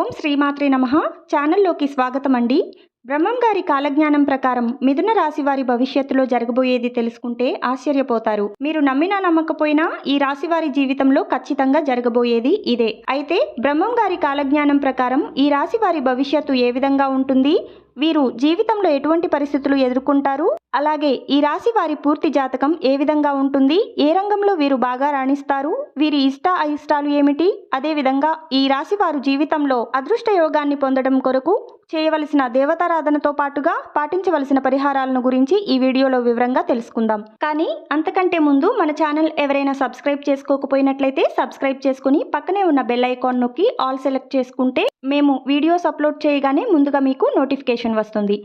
ఓం శ్రీమాత్రే నమః. ఛానల్లోకి స్వాగతం అండి. బ్రహ్మం గారి కాలజ్ఞానం ప్రకారం మిథున రాశి వారి భవిష్యత్తులో జరగబోయేది తెలుసుకుంటే ఆశ్చర్యపోతారు. మీరు నమ్మినా నమ్మకపోయినా ఈ రాశి వారి జీవితంలో ఖచ్చితంగా జరగబోయేది ఇదే. అయితే బ్రహ్మం గారి కాలజ్ఞానం ప్రకారం ఈ రాశి వారి భవిష్యత్తు ఏ విధంగా ఉంటుంది, వీరు జీవితంలో ఎటువంటి పరిస్థితులు ఎదుర్కొంటారు, అలాగే ఈ రాశి వారి పూర్తి జాతకం ఏ విధంగా ఉంటుంది, ఏ రంగంలో వీరు బాగా రాణిస్తారు, వీరి ఇష్ట అయిష్టాలు ఏమిటి, అదేవిధంగా ఈ రాశి వారు జీవితంలో అదృష్ట యోగాన్ని పొందడం కొరకు చేయవలసిన దేవతారాధనతో పాటుగా పాటించవలసిన పరిహారాలను గురించి ఈ వీడియోలో వివరంగా తెలుసుకుందాం. కానీ అంతకంటే ముందు మన ఛానల్ ఎవరైనా సబ్స్క్రైబ్ చేసుకోకపోయినట్లయితే సబ్స్క్రైబ్ చేసుకుని పక్కనే ఉన్న బెల్ ఐకాన్ నొక్కి ఆల్ సెలెక్ట్ చేసుకుంటే మేము వీడియోస్ అప్లోడ్ చేయగానే ముందుగా మీకు నోటిఫికేషన్ వస్తుంది.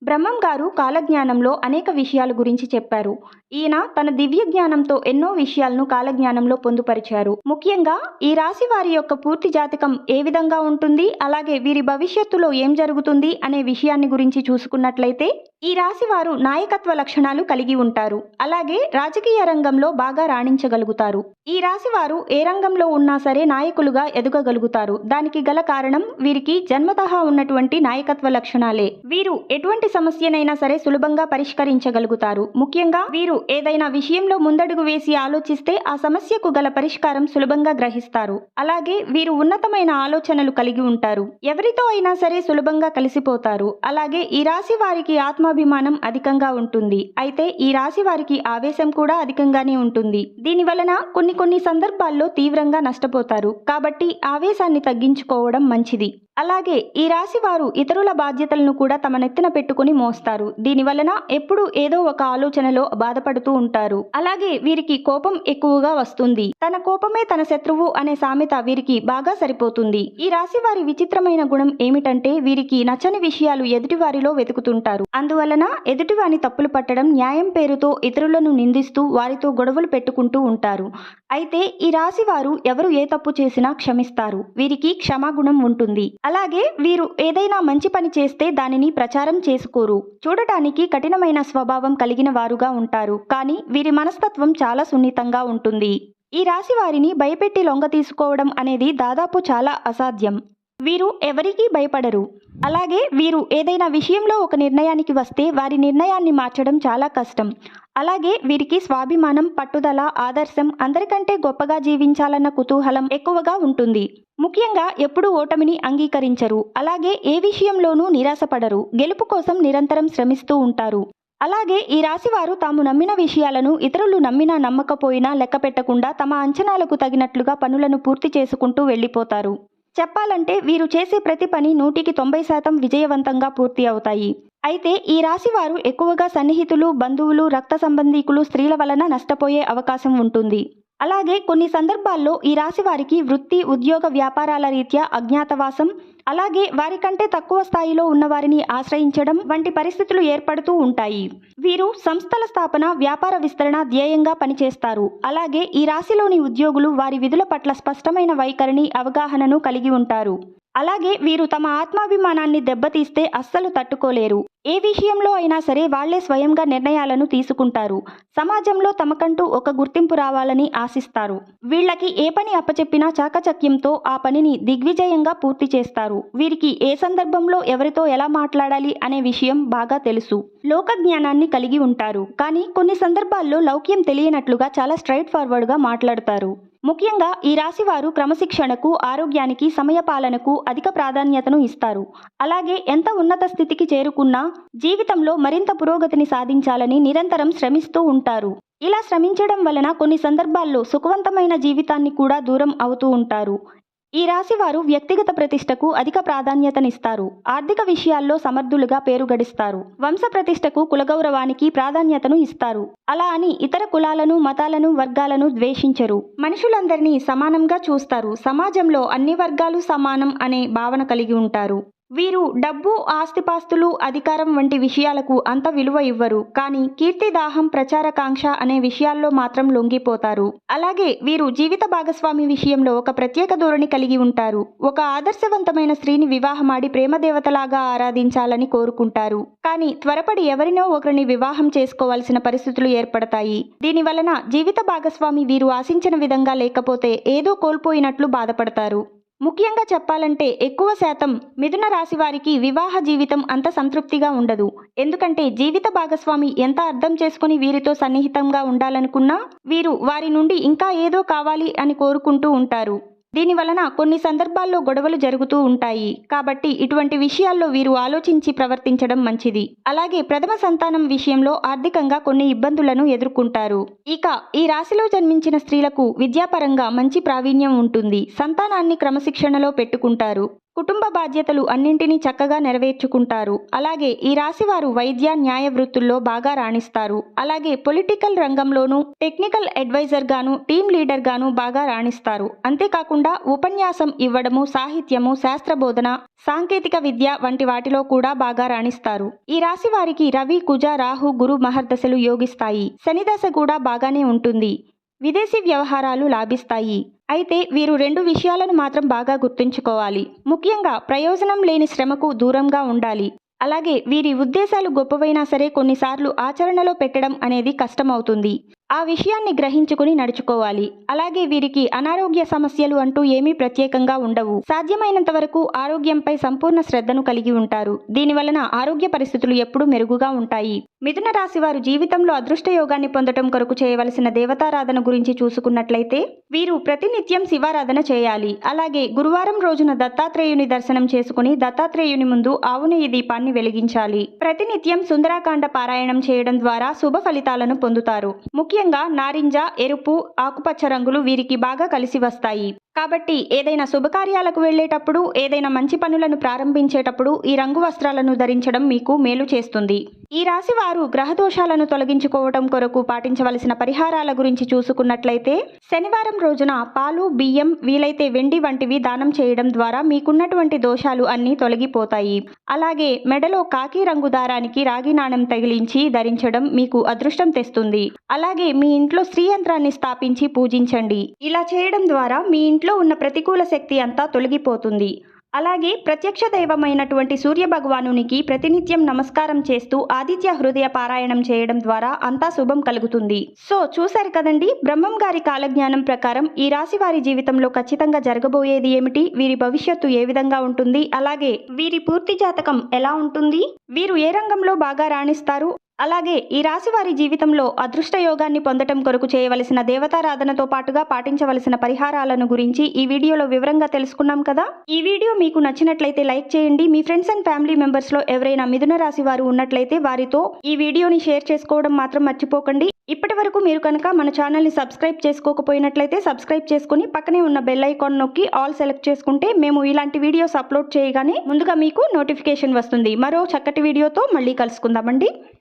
బ్రహ్మం గారు కాలజ్ఞానంలో అనేక విషయాల గురించి చెప్పారు. ఈయన తన దివ్య జ్ఞానంతో ఎన్నో విషయాలను కాలజ్ఞానంలో పొందుపరిచారు. ముఖ్యంగా ఈ రాశి వారి యొక్క పూర్తి జాతకం ఏ విధంగా ఉంటుంది, అలాగే వీరి భవిష్యత్తులో ఏం జరుగుతుంది అనే విషయాన్ని గురించి చూసుకున్నట్లయితే ఈ రాశి వారు నాయకత్వ లక్షణాలు కలిగి ఉంటారు. అలాగే రాజకీయ రంగంలో బాగా రాణించగలుగుతారు. ఈ రాశి వారు ఏ రంగంలో ఉన్నా సరే నాయకులుగా ఎదగగలుగుతారు. దానికి గల కారణం వీరికి జన్మతహా ఉన్నటువంటి నాయకత్వ లక్షణాలే. వీరు ఎటువంటి సమస్యనైనా సరే సులభంగా పరిష్కరించగలుగుతారు. ముఖ్యంగా వీరు ఏదైనా విషయంలో ముందడుగు వేసి ఆలోచిస్తే ఆ సమస్యకు గల పరిష్కారం సులభంగా గ్రహిస్తారు. అలాగే వీరు ఉన్నతమైన ఆలోచనలు కలిగి ఉంటారు. ఎవరితో అయినా సరే సులభంగా కలిసిపోతారు. అలాగే ఈ రాశి వారికి ఆత్మాభిమానం అధికంగా ఉంటుంది. అయితే ఈ రాశి వారికి ఆవేశం కూడా అధికంగానే ఉంటుంది. దీని వలన కొన్ని సందర్భాల్లో తీవ్రంగా నష్టపోతారు. కాబట్టి ఆవేశాన్ని తగ్గించుకోవడం మంచిది. అలాగే ఈ రాశి వారు ఇతరుల బాధ్యతలను కూడా తమ నెత్తిన పెట్టుకుని మోస్తారు. దీని వలన ఎప్పుడూ ఏదో ఒక ఆలోచనలో బాధపడుతూ ఉంటారు. అలాగే వీరికి కోపం ఎక్కువగా వస్తుంది. తన కోపమే తన శత్రువు అనే సామెత వీరికి బాగా సరిపోతుంది. ఈ రాశి వారి విచిత్రమైన గుణం ఏమిటంటే వీరికి నచ్చని విషయాలు ఎదుటివారిలో వెతుకుతుంటారు. అందువలన ఎదుటివారిని తప్పులు పట్టడం, న్యాయం పేరుతో ఇతరులను నిందిస్తూ వారితో గొడవలు పెట్టుకుంటూ ఉంటారు. అయితే ఈ రాశి వారు ఎవరు ఏ తప్పు చేసినా క్షమిస్తారు. వీరికి క్షమాగుణం ఉంటుంది. అలాగే వీరు ఏదైనా మంచి పని చేస్తే దానిని ప్రచారం చేసుకోరు. చూడటానికి కఠినమైన స్వభావం కలిగిన వారుగా ఉంటారు. కానీ వీరి మనస్తత్వం చాలా సున్నితంగా ఉంటుంది. ఈ రాశి వారిని భయపెట్టి లొంగ తీసుకోవడం అనేది దాదాపు చాలా అసాధ్యం. వీరు ఎవరికీ భయపడరు. అలాగే వీరు ఏదైనా విషయంలో ఒక నిర్ణయానికి వస్తే వారి నిర్ణయాన్ని మార్చడం చాలా కష్టం. అలాగే వీరికి స్వాభిమానం, పట్టుదల, ఆదర్శం, అందరికంటే గొప్పగా జీవించాలన్న కుతూహలం ఎక్కువగా ఉంటుంది. ముఖ్యంగా ఎప్పుడూ ఓటమిని అంగీకరించరు. అలాగే ఏ విషయంలోనూ నిరాశపడరు. గెలుపు కోసం నిరంతరం శ్రమిస్తూ ఉంటారు. అలాగే ఈ రాశి వారు తాము నమ్మిన విషయాలను ఇతరులు నమ్మినా నమ్మకపోయినా లెక్క పెట్టకుండా తమ అంచనాలకు తగినట్లుగా పనులను పూర్తి చేసుకుంటూ వెళ్ళిపోతారు. చెప్పాలంటే వీరు చేసే ప్రతి పని 100% విజయవంతంగా పూర్తి అవుతాయి. అయితే ఈ రాశి వారు ఎక్కువగా సన్నిహితులు, బంధువులు, రక్త సంబంధీకులు, స్త్రీల వలన నష్టపోయే అవకాశం ఉంటుంది. అలాగే కొన్ని సందర్భాల్లో ఈ రాశి వారికి వృత్తి, ఉద్యోగ, వ్యాపారాల రీత్యా అజ్ఞాతవాసం, అలాగే వారికంటే తక్కువ స్థాయిలో ఉన్నవారిని ఆశ్రయించడం వంటి పరిస్థితులు ఏర్పడుతూ ఉంటాయి. వీరు సంస్థల స్థాపన, వ్యాపార విస్తరణ ధ్యేయంగా పనిచేస్తారు. అలాగే ఈ రాశిలోని ఉద్యోగులు వారి విధుల పట్ల స్పష్టమైన వైఖరిని, అవగాహనను కలిగి ఉంటారు. అలాగే వీరు తమ ఆత్మాభిమానాన్ని దెబ్బతీస్తే అస్సలు తట్టుకోలేరు. ఏ విషయంలో అయినా సరే వాళ్లే స్వయంగా నిర్ణయాలను తీసుకుంటారు. సమాజంలో తమకంటూ ఒక గుర్తింపు రావాలని ఆశిస్తారు. వీళ్ళకి ఏ పని అప్పచెప్పినా చాకచక్యంతో ఆ పనిని దిగ్విజయంగా పూర్తి చేస్తారు. వీరికి ఏ సందర్భంలో ఎవరితో ఎలా మాట్లాడాలి అనే విషయం బాగా తెలుసు. లోక జ్ఞానాన్ని కలిగి ఉంటారు. కానీ కొన్ని సందర్భాల్లో లౌక్యం తెలియనట్లుగా చాలా స్ట్రైట్ ఫార్వర్డ్గా మాట్లాడతారు. ముఖ్యంగా ఈ రాశి వారు క్రమశిక్షణకు, ఆరోగ్యానికి, సమయపాలనకు అధిక ప్రాధాన్యతను ఇస్తారు. అలాగే ఎంత ఉన్నత స్థితికి చేరుకున్నా జీవితంలో మరింత పురోగతిని సాధించాలని నిరంతరం శ్రమిస్తూ ఉంటారు. ఇలా శ్రమించడం వలన కొన్ని సందర్భాల్లో సుఖవంతమైన జీవితాన్ని కూడా దూరం అవుతూ ఉంటారు. ఈ రాశి వారు వ్యక్తిగత ప్రతిష్టకు అధిక ప్రాధాన్యతనిస్తారు. ఆర్థిక విషయాల్లో సమర్థులుగా పేరు గడిస్తారు. వంశ ప్రతిష్టకు, కులగౌరవానికి ప్రాధాన్యతను ఇస్తారు. అలా అని ఇతర కులాలను, మతాలను, వర్గాలను ద్వేషించరు. మనుషులందరినీ సమానంగా చూస్తారు. సమాజంలో అన్ని వర్గాలు సమానం అనే భావన కలిగి ఉంటారు. వీరు డబ్బు, ఆస్తిపాస్తులు, అధికారం వంటి విషయాలకు అంత విలువ ఇవ్వరు. కానీ కీర్తిదాహం, ప్రచారకాంక్ష అనే విషయాల్లో మాత్రం లొంగిపోతారు. అలాగే వీరు జీవిత భాగస్వామి విషయంలో ఒక ప్రత్యేక ధోరణి కలిగి ఉంటారు. ఒక ఆదర్శవంతమైన స్త్రీని వివాహమాడి ప్రేమదేవతలాగా ఆరాధించాలని కోరుకుంటారు. కానీ త్వరపడి ఎవరినో ఒకరిని వివాహం చేసుకోవాల్సిన పరిస్థితులు ఏర్పడతాయి. దీని వలన జీవిత భాగస్వామి వీరు ఆశించిన విధంగా లేకపోతే ఏదో కోల్పోయినట్లు బాధపడతారు. ముఖ్యంగా చెప్పాలంటే ఎక్కువ శాతం మిథున రాశి వారికి వివాహ జీవితం అంత సంతృప్తిగా ఉండదు. ఎందుకంటే జీవిత భాగస్వామి ఎంత అర్థం చేసుకుని వీరితో సన్నిహితంగా ఉండాలనుకున్నా వీరు వారి నుండి ఇంకా ఏదో కావాలి అని కోరుకుంటూ ఉంటారు. దీని వలన కొన్ని సందర్భాల్లో గొడవలు జరుగుతూ ఉంటాయి. కాబట్టి ఇటువంటి విషయాల్లో వీరు ఆలోచించి ప్రవర్తించడం మంచిది. అలాగే ప్రథమ సంతానం విషయంలో ఆర్థికంగా కొన్ని ఇబ్బందులను ఎదుర్కొంటారు. ఇక ఈ రాశిలో జన్మించిన స్త్రీలకు విద్యాపరంగా మంచి ప్రావీణ్యం ఉంటుంది. సంతానాన్ని క్రమశిక్షణలో పెట్టుకుంటారు. కుటుంబ బాధ్యతలు అన్నింటినీ చక్కగా నెరవేర్చుకుంటారు. అలాగే ఈ రాశి వారు వైద్య న్యాయ వృత్తుల్లో బాగా రాణిస్తారు. అలాగే పొలిటికల్ రంగంలోనూ టెక్నికల్ అడ్వైజర్ గాను టీమ్ లీడర్ గాను బాగా రాణిస్తారు. అంతేకాకుండా ఉపన్యాసం ఇవ్వడము, సాహిత్యము, శాస్త్ర బోధన, సాంకేతిక విద్య వంటి వాటిలో కూడా బాగా రాణిస్తారు. ఈ రాశి వారికి రవి, కుజ, రాహు, గురు మహర్దశలు యోగిస్తాయి. శనిదశ కూడా బాగానే ఉంటుంది. విదేశీ వ్యవహారాలు లాభిస్తాయి. అయితే వీరు 2 విషయాలను మాత్రం బాగా గుర్తుంచుకోవాలి. ముఖ్యంగా ప్రయోజనం లేని శ్రమకు దూరంగా ఉండాలి. అలాగే వీరి ఉద్దేశాలు గొప్పవైనా సరే కొన్నిసార్లు ఆచరణలో పెట్టడం అనేది కష్టమవుతుంది. ఆ విషయాన్ని గ్రహించుకుని నడుచుకోవాలి. అలాగే వీరికి అనారోగ్య సమస్యలు అంటూ ఏమీ ప్రత్యేకంగా ఉండవు. సాధ్యమైనంత వరకు ఆరోగ్యంపై సంపూర్ణ శ్రద్ధను కలిగి ఉంటారు. దీనివలన ఆరోగ్య పరిస్థితులు ఎప్పుడూ మెరుగుగా ఉంటాయి. మిథున రాశి వారు జీవితంలో అదృష్ట యోగాన్ని పొందడం కొరకు చేయవలసిన దేవతారాధన గురించి చూసుకున్నట్లయితే వీరు ప్రతినిత్యం శివారాధన చేయాలి. అలాగే గురువారం రోజున దత్తాత్రేయుని దర్శనం చేసుకుని దత్తాత్రేయుని ముందు ఆవు నెయ్యి దీపాన్ని వెలిగించాలి. ప్రతినిత్యం సుందరాకాండ పారాయణం చేయడం ద్వారా శుభ ఫలితాలను పొందుతారు. ముఖ్యంగా నారింజ, ఎరుపు, ఆకుపచ్చ రంగులు వీరికి బాగా కలిసి వస్తాయి. కాబట్టి ఏదైనా శుభకార్యాలకు వెళ్ళేటప్పుడు, ఏదైనా మంచి పనులను ప్రారంభించేటప్పుడు ఈ రంగు వస్త్రాలను ధరించడం మీకు మేలు చేస్తుంది. ఈ రాశి వారు గ్రహదోషాలను తొలగించుకోవడం కొరకు పాటించవలసిన పరిహారాల గురించి చూసుకున్నట్లయితే శనివారం రోజున పాలు, బియ్యం, వీలైతే వెండి వంటివి దానం చేయడం ద్వారా మీకున్నటువంటి దోషాలు అన్నీ తొలగిపోతాయి. అలాగే మెడలో కాకి రంగు దారానికి రాగి నాణెం తగిలించి ధరించడం మీకు అదృష్టం తెస్తుంది. అలాగే మీ ఇంట్లో శ్రీ యంత్రాన్ని స్థాపించి పూజించండి. ఇలా చేయడం ద్వారా మీ ఇంట్లో ఉన్న ప్రతికూల శక్తి అంతా తొలగిపోతుంది. అలాగే ప్రత్యక్ష దైవమైనటువంటి సూర్య భగవానునికి ప్రతినిత్యం నమస్కారం చేస్తూ ఆదిత్య హృదయ పారాయణం చేయడం ద్వారా అంతా శుభం కలుగుతుంది. సో చూశారు కదండి, బ్రహ్మం గారి కాలజ్ఞానం ప్రకారం ఈ రాశి వారి జీవితంలో ఖచ్చితంగా జరగబోయేది ఏమిటి, వీరి భవిష్యత్తు ఏ విధంగా ఉంటుంది, అలాగే వీరి పూర్తి జాతకం ఎలా ఉంటుంది, వీరు ఏ రంగంలో బాగా రాణిస్తారు, అలాగే ఈ రాశి వారి జీవితంలో అదృష్ట యోగాన్ని పొందటం కొరకు చేయవలసిన దేవతారాధనతో పాటుగా పాటించవలసిన పరిహారాలను గురించి ఈ వీడియోలో వివరంగా తెలుసుకున్నాం కదా. ఈ వీడియో మీకు నచ్చినట్లయితే లైక్ చేయండి. మీ ఫ్రెండ్స్ అండ్ ఫ్యామిలీ మెంబర్స్ లో ఎవరైనా మిథున రాశి వారు ఉన్నట్లయితే వారితో ఈ వీడియోని షేర్ చేసుకోవడం మాత్రం మర్చిపోకండి. ఇప్పటి వరకు మీరు కనుక మన ఛానల్ని సబ్స్క్రైబ్ చేసుకోకపోయినట్లయితే సబ్స్క్రైబ్ చేసుకుని పక్కనే ఉన్న బెల్ ఐకాన్ నొక్కి ఆల్ సెలెక్ట్ చేసుకుంటే మేము ఇలాంటి వీడియోస్ అప్లోడ్ చేయగానే ముందుగా మీకు నోటిఫికేషన్ వస్తుంది. మరో చక్కటి వీడియోతో మళ్ళీ కలుసుకుందామండి.